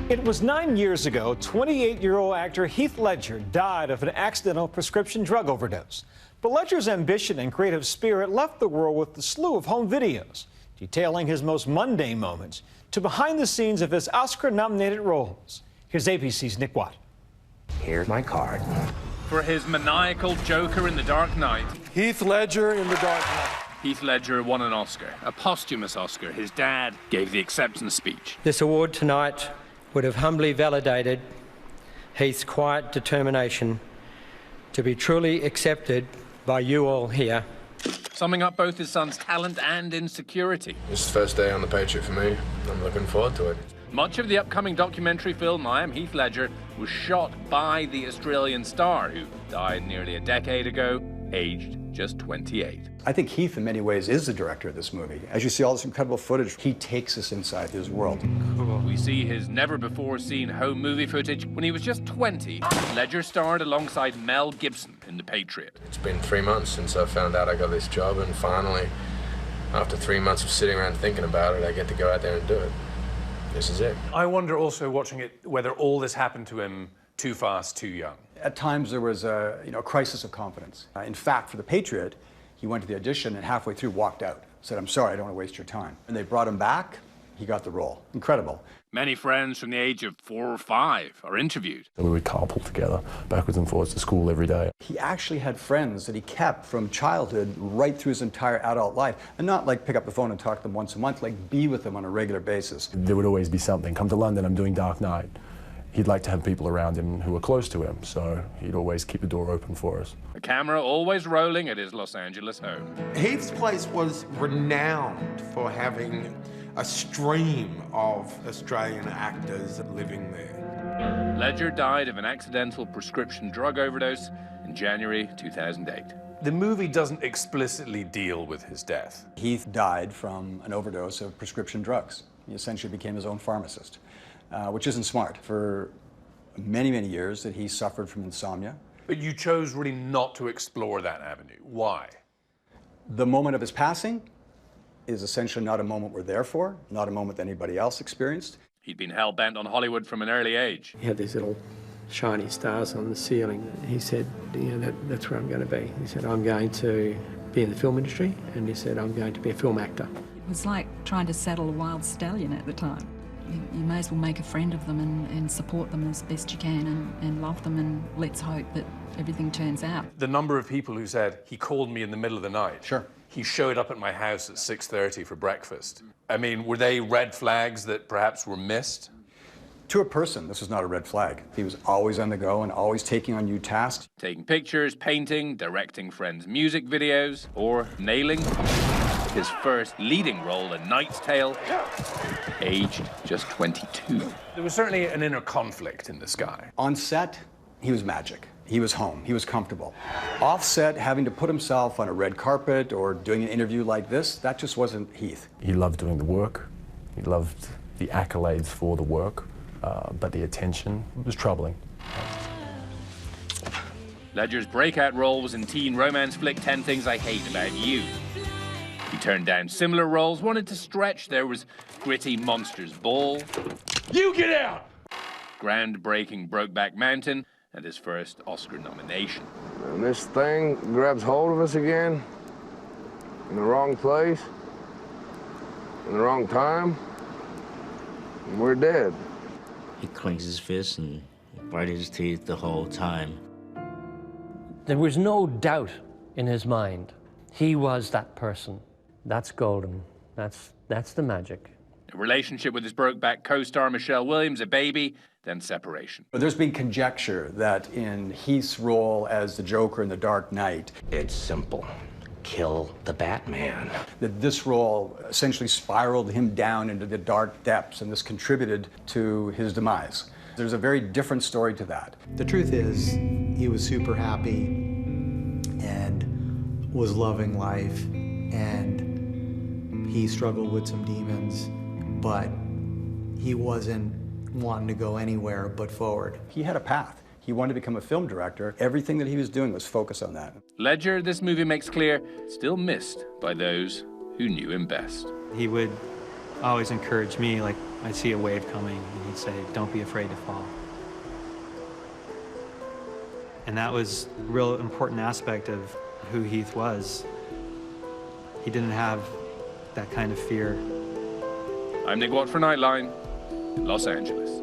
It was 9 years ago, 28-year-old actor Heath Ledger died of an accidental prescription drug overdose. But Ledger's ambition and creative spirit left the world with a slew of home videos, detailing his most mundane moments to behind the scenes of his Oscar-nominated roles. Here's ABC's Nick Watt. Here's my card. For his maniacal Joker in The Dark Knight. Heath Ledger in The Dark Knight. Heath Ledger won an Oscar, a posthumous Oscar. His dad gave the acceptance speech. This award tonight would have humbly validated Heath's quiet determination to be truly accepted by you all here. Summing up both his son's talent and insecurity. This is the first day on the Patriot for me. I'm looking forward to it. Much of the upcoming documentary film, I Am Heath Ledger, was shot by the Australian star who died nearly a decade ago, aged just 28. I think Heath, in many ways, is the director of this movie. As you see all this incredible footage, he takes us inside his world. We see his never-before-seen home movie footage. When he was just 20, Ledger starred alongside Mel Gibson in The Patriot. It's been 3 months since I found out I got this job, and finally, after 3 months of sitting around thinking about it, I get to go out there and do it. This is it. I wonder also, watching it, whether all this happened to him too fast, too young. At times, there was a crisis of confidence. In fact, for The Patriot, he went to the audition and halfway through walked out. Said, "I'm sorry, I don't want to waste your time." And they brought him back. He got the role. Incredible. Many friends from the age of 4 or 5 are interviewed. We would carpool together, backwards and forwards to school every day. He actually had friends that he kept from childhood right through his entire adult life. And not like pick up the phone and talk to them once a month, like be with them on a regular basis. There would always be something. Come to London, I'm doing Dark Knight. He'd like to have people around him who were close to him, so he'd always keep the door open for us. The camera always rolling at his Los Angeles home. Heath's place was renowned for having a stream of Australian actors living there. Ledger died of an accidental prescription drug overdose in January 2008. The movie doesn't explicitly deal with his death. Heath died from an overdose of prescription drugs. He essentially became his own pharmacist, which isn't smart. For many, many years that he suffered from insomnia. But you chose really not to explore that avenue. Why? The moment of his passing is essentially not a moment we're there for, not a moment that anybody else experienced. He'd been hell-bent on Hollywood from an early age. He had these little shiny stars on the ceiling. He said, that's where I'm going to be. He said, I'm going to be in the film industry, and he said, I'm going to be a film actor. It was like trying to saddle a wild stallion at the time. You may as well make a friend of them and support them as best you can and love them, and let's hope that everything turns out. The number of people who said, he called me in the middle of the night. Sure. He showed up at my house at 6:30 for breakfast. I mean, were they red flags that perhaps were missed? To a person, this was not a red flag. He was always on the go and always taking on new tasks. Taking pictures, painting, directing friends' music videos, or nailing his first leading role, A Knight's Tale, aged just 22. There was certainly an inner conflict in this guy. On set, he was magic. He was home. He was comfortable. Off set, having to put himself on a red carpet or doing an interview like this, that just wasn't Heath. He loved doing the work. He loved the accolades for the work, but the attention was troubling. Ledger's breakout role was in teen romance flick 10 Things I Hate About You. He turned down similar roles, wanted to stretch. There was gritty Monsters Ball. You get out! Groundbreaking Brokeback Mountain, and his first Oscar nomination. And this thing grabs hold of us again, in the wrong place, in the wrong time, and we're dead. He clenches his fist and bites his teeth the whole time. There was no doubt in his mind. He was that person. That's golden. That's the magic. A relationship with his Brokeback co-star Michelle Williams, a baby, then separation. But there's been conjecture that in Heath's role as the Joker in The Dark Knight, It's simple. Kill the Batman. that this role essentially spiraled him down into the dark depths, and this contributed to his demise. There's a very different story to that. The truth is, he was super happy and was loving life, and he struggled with some demons, but he wasn't wanting to go anywhere but forward. He had a path. He wanted to become a film director. Everything that he was doing was focused on that. Ledger, this movie makes clear, still missed by those who knew him best. He would always encourage me, like, I'd see a wave coming, and he'd say, "Don't be afraid to fall." And that was a real important aspect of who Heath was. He didn't have that kind of fear. I'm Nick Watt for Nightline in Los Angeles.